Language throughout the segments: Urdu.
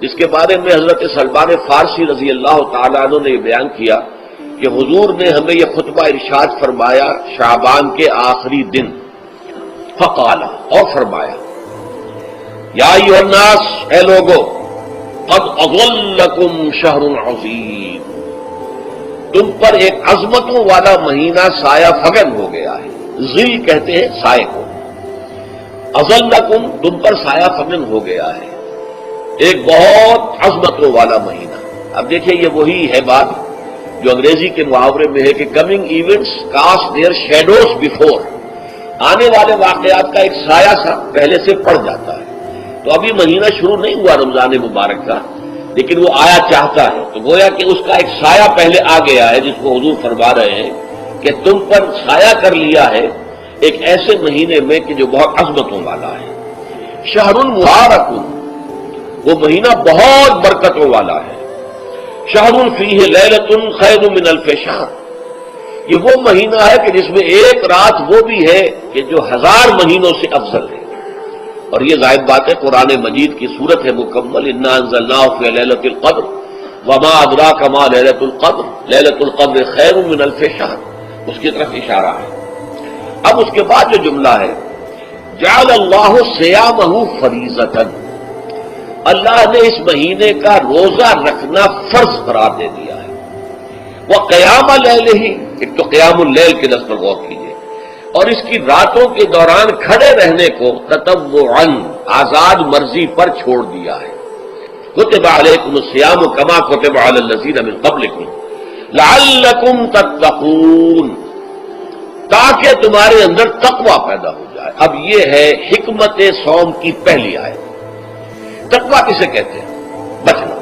جس کے بارے میں حضرت سلمان فارسی رضی اللہ تعالیٰ عنہ نے یہ بیان کیا کہ حضور نے ہمیں یہ خطبہ ارشاد فرمایا شعبان کے آخری دن، فقال، اور فرمایا یا ایھا الناس، اے لوگو، قد اظلکم شہر عظیم، تم پر ایک عظمتوں والا مہینہ سایہ فگن ہو گیا ہے۔ ظل کہتے ہیں سائے کو، اظلکم تم پر سایہ فگن ہو گیا ہے، ایک بہت عظمتوں والا مہینہ۔ اب دیکھیں یہ وہی ہے بات جو انگریزی کے محاورے میں ہے کہ coming events cast there shadows before, آنے والے واقعات کا ایک سایہ سا پہلے سے پڑ جاتا ہے۔ تو ابھی مہینہ شروع نہیں ہوا رمضان مبارک کا، لیکن وہ آیا چاہتا ہے، تو گویا کہ اس کا ایک سایہ پہلے آ گیا ہے، جس کو حضور فرما رہے ہیں کہ تم پر سایہ کر لیا ہے ایک ایسے مہینے میں کہ جو بہت عظمتوں والا ہے۔ شہر مبارک، وہ مہینہ بہت برکتوں والا ہے۔ شہر فیہ لیلۃ خیر من الف شہر، یہ وہ مہینہ ہے کہ جس میں ایک رات وہ بھی ہے کہ جو 1000 مہینوں سے افضل ہے۔ اور یہ ظاہر بات ہے قرآن مجید کی صورت ہے مکمل، انا انزلناہ فی لیلۃ القدر وما ادراک ما لیلۃ القدر لیلۃ القدر خیر من الف شہر، اس کی طرف اشارہ ہے۔ اب اس کے بعد جو جملہ ہے جعل اللہ صیامہ فریضۃ، اللہ نے اس مہینے کا روزہ رکھنا فرض قرار دے دیا ہے۔ وقیام لیلہ، ایک تو قیام اللیل کے لفظ پر غور کیجیے، اور اس کی راتوں کے دوران کھڑے رہنے کو تطوعا، آزاد مرضی پر چھوڑ دیا ہے۔ کتب علیکم الصیام کما کتب علی الذین من قبلکم لعلکم تتقون، تاکہ تمہارے اندر تقوی پیدا ہو جائے۔ اب یہ ہے حکمت صوم کی پہلی آیت۔ تقوی کسے کہتے ہیں؟ بچنا۔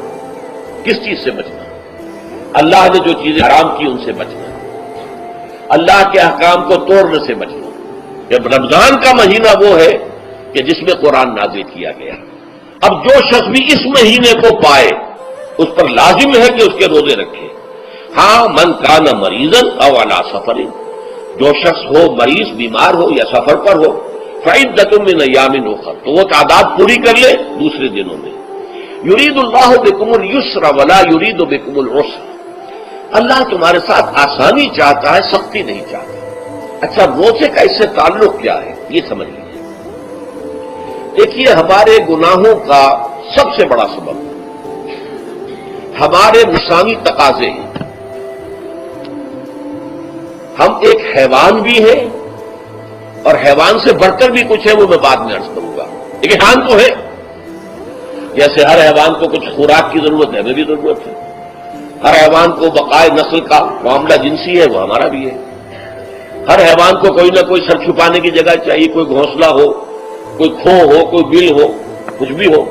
کس چیز سے بچنا؟ اللہ نے جو چیزیں حرام کی ان سے بچنا، اللہ کے احکام کو توڑنے سے بچنا۔ جب رمضان کا مہینہ وہ ہے کہ جس میں قرآن نازل کیا گیا، اب جو شخص بھی اس مہینے کو پائے اس پر لازم ہے کہ اس کے روزے رکھے۔ ہاں، من کان مریضا او علی سفر، جو شخص ہو مریض، بیمار ہو یا سفر پر ہو، فعدۃ من ایام اخر، تو وہ تعداد پوری کر لے دوسرے دنوں میں۔ یرید اللہ بکم الیسر ولا یرید بکم العسر، اللہ تمہارے ساتھ آسانی چاہتا ہے، سختی نہیں چاہتا۔ اچھا، روزے کا اس سے تعلق کیا ہے یہ سمجھ لیجیے۔ دیکھیے، ہمارے گناہوں کا سب سے بڑا سبب ہمارے نفسانی تقاضے ہیں۔ ہم ایک حیوان بھی ہیں، اور حیوان سے بڑھ کر بھی کچھ ہے، وہ میں بعد میں عرض کروں گا۔ ایک حیوان تو ہے، جیسے ہر حیوان کو کچھ خوراک کی ضرورت ہے، ہمیں بھی ضرورت ہے۔ ہر حیوان کو بقائے نسل کا معاملہ جنسی ہے، وہ ہمارا بھی ہے۔ ہر حیوان کو کوئی نہ کوئی سر چھپانے کی جگہ چاہیے، کوئی گھونسلہ ہو، کوئی کھو ہو، کوئی بل ہو، کچھ بھی ہو،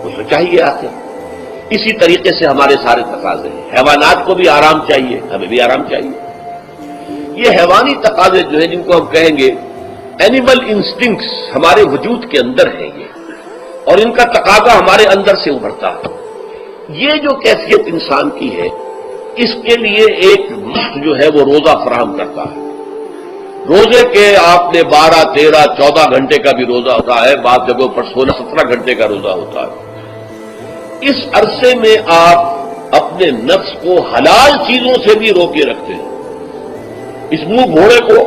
اس کو چاہیے آتے۔ اسی طریقے سے ہمارے سارے تقاضے ہیں۔ حیوانات کو بھی آرام چاہیے، ہمیں بھی آرام چاہیے۔ یہ حیوانی تقاضے جو ہیں، جن کو ہم کہیں گے اینیمل انسٹنکٹس، ہمارے وجود کے اندر ہیں یہ، اور ان کا تقاضا ہمارے اندر سے ابھرتا ہے۔ یہ جو کیفیت انسان کی ہے، اس کے لیے ایک مشق جو ہے وہ روزہ فراہم کرتا ہے۔ روزے کے آپ نے 12، 13، 14 گھنٹے کا بھی روزہ ہوتا ہے، بعض جگہوں پر 16، 17 گھنٹے کا روزہ ہوتا ہے۔ اس عرصے میں آپ اپنے نفس کو حلال چیزوں سے بھی روکے رکھتے ہیں۔ اس منہ گھوڑے کو،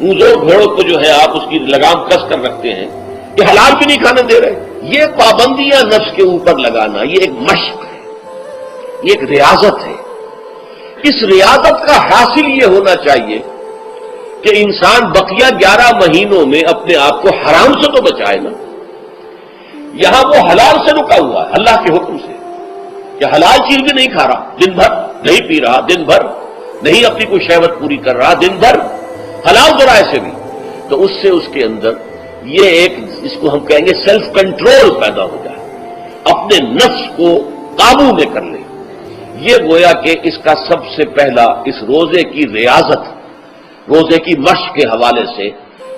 منہ گھوڑے کو جو ہے آپ اس کی لگام کس کر رکھتے ہیں کہ حلال بھی نہیں کھانے دے رہے۔ یہ پابندیاں نفس کے اوپر لگانا، یہ ایک مشق ہے، یہ ایک ریاضت ہے۔ اس ریاضت کا حاصل یہ ہونا چاہیے کہ انسان بقیہ 11 مہینوں میں اپنے آپ کو حرام سے تو بچائے نا۔ یہاں وہ حلال سے رکا ہوا ہے اللہ کے حکم سے، کہ حلال چیز بھی نہیں کھا رہا، دن بھر نہیں پی رہا، دن بھر نہیں اپنی کوئی شہوت پوری کر رہا، دن بھر حلال ذرائع سے بھی، تو اس سے اس کے اندر یہ ایک، اس کو ہم کہیں گے سیلف کنٹرول پیدا ہو جائے، اپنے نفس کو قابو میں کر لے۔ یہ گویا کہ اس کا سب سے پہلا اس روزے کی ریاضت، روزے کی مشق کے حوالے سے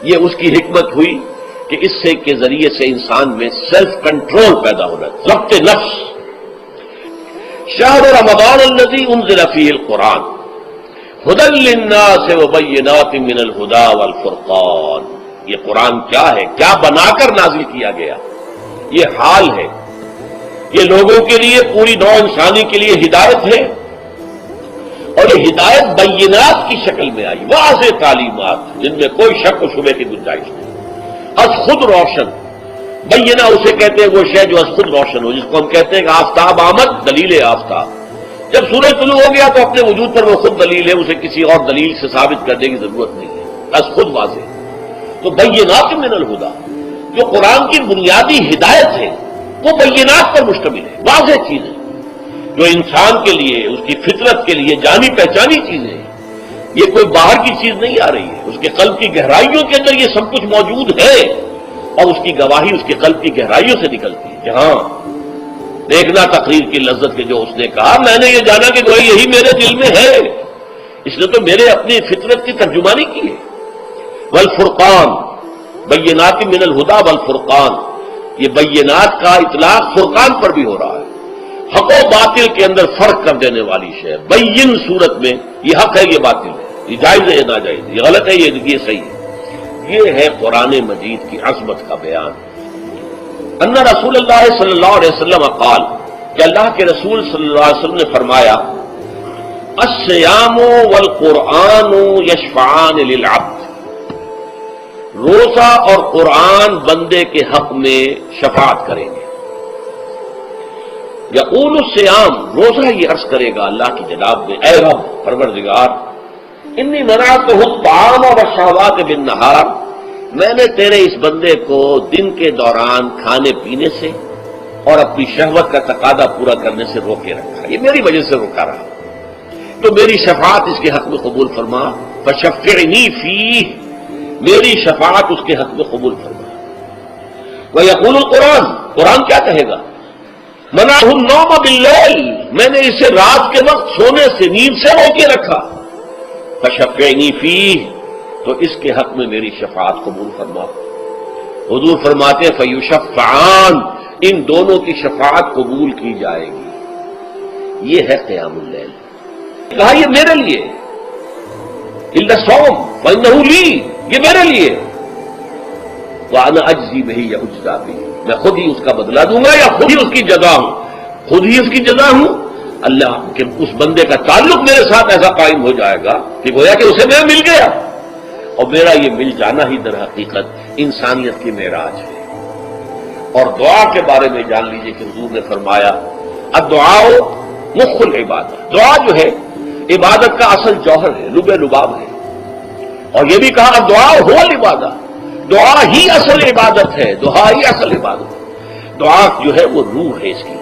یہ اس کی حکمت ہوئی کہ اس سے کے ذریعے سے انسان میں سیلف کنٹرول پیدا ہونا، ضبط نفس۔ شہر رمضان الذی انزل فیہ القرآن ھدی للناس وبینات من الھدی والفرقان، یہ قرآن کیا ہے، کیا بنا کر نازل کیا گیا؟ یہ حال ہے یہ لوگوں کے لیے، پوری نوع انسانی کے لیے ہدایت ہے، اور یہ ہدایت بینات کی شکل میں آئی، واضح تعلیمات جن میں کوئی شک و شبے کی گنجائش نہیں، از خود روشن۔ بینہ اسے کہتے ہیں وہ شے جو از خود روشن ہو، جس کو ہم کہتے ہیں کہ آفتاب آمد، دلیل آفتاب۔ جب سورج طلوع ہو گیا تو اپنے وجود پر وہ خود دلیل ہے، اسے کسی اور دلیل سے ثابت کرنے کی ضرورت نہیں ہے، از خود واضح۔ تو بینات من الہدیٰ، جو قرآن کی بنیادی ہدایت ہے وہ بینات پر مشتمل ہے، واضح چیزیں جو انسان کے لیے، اس کی فطرت کے لیے جانی پہچانی چیزیں ہیں۔ یہ کوئی باہر کی چیز نہیں آ رہی ہے، اس کے قلب کی گہرائیوں کے اندر یہ سب کچھ موجود ہے، اور اس کی گواہی اس کے قلب کی گہرائیوں سے نکلتی ہے۔ جہاں دیکھنا تقریر کی لذت کے جو اس نے کہا، میں نے یہ جانا کہ گویا یہی میرے دل میں ہے، اس نے تو میرے اپنی فطرت کی ترجمانی کی ہے۔ والفرقان، بینات من الہدیٰ والفرقان، یہ بینات کا اطلاق فرقان پر بھی ہو رہا ہے، حق و باطل کے اندر فرق کر دینے والی شے۔ بین صورت میں یہ حق ہے، یہ باطل ہے، یہ جائز ہے، یہ ناجائز ہے، یہ غلط ہے، یہ صحیح ہے۔ یہ ہے قرآن مجید کی عظمت کا بیان۔ ان رسول اللہ صلی اللہ علیہ وسلم قال، کہ اللہ کے رسول صلی اللہ علیہ وسلم نے فرمایا، الصیام والقرآن یشفعان للعبد، روزہ اور قرآن بندے کے حق میں شفاعت کریں گے۔ یقول الصیام، روزہ یہ عرض کرے گا اللہ کی جناب میں، اے رب پروردگار، انی منعتہ الطعام والشہوات بالنہار، میں نے تیرے اس بندے کو دن کے دوران کھانے پینے سے اور اپنی شہوت کا تقاضا پورا کرنے سے روکے رکھا، یہ میری وجہ سے روکا رہا، تو میری شفاعت اس کے حق میں قبول فرما، فشفعنی فیہ، میری شفاعت اس کے حق میں قبول فرما۔ ویقول القرآن، قرآن کیا کہے گا، منعہ النوم باللیل، میں نے اسے رات کے وقت سونے سے، نیند سے روکے رکھا، فشفعنی فیہ، تو اس کے حق میں میری شفاعت قبول فرما۔ حضور فرماتے فیشفعان، ان دونوں کی شفاعت قبول کی جائے گی۔ یہ ہے قیام اللیل۔ کہا یہ میرے لیے، الا الصوم فانہ لی، یہ میرے لیے، وانا اجزی بہ یا اجزا بہ، میں خود ہی اس کا بدلہ دوں گا یا خود ہی اس کی جزا ہوں، خود ہی اس کی جزا ہوں۔ اللہ کہ اس بندے کا تعلق میرے ساتھ ایسا قائم ہو جائے گا کہ گویا کہ اسے میں مل گیا، اور میرا یہ مل جانا ہی در حقیقت انسانیت کی معراج ہے۔ اور دعا کے بارے میں جان لیجئے کہ حضور نے فرمایا، الدعاء مخ العبادہ، دعا جو ہے عبادت کا اصل جوہر ہے، لب لباب ہے، اور یہ بھی کہا الدعاء هو العبادہ، دعا ہی اصل عبادت ہے، دعا ہی اصل عبادت ہے، دعا جو ہے وہ روح ہے اس کی۔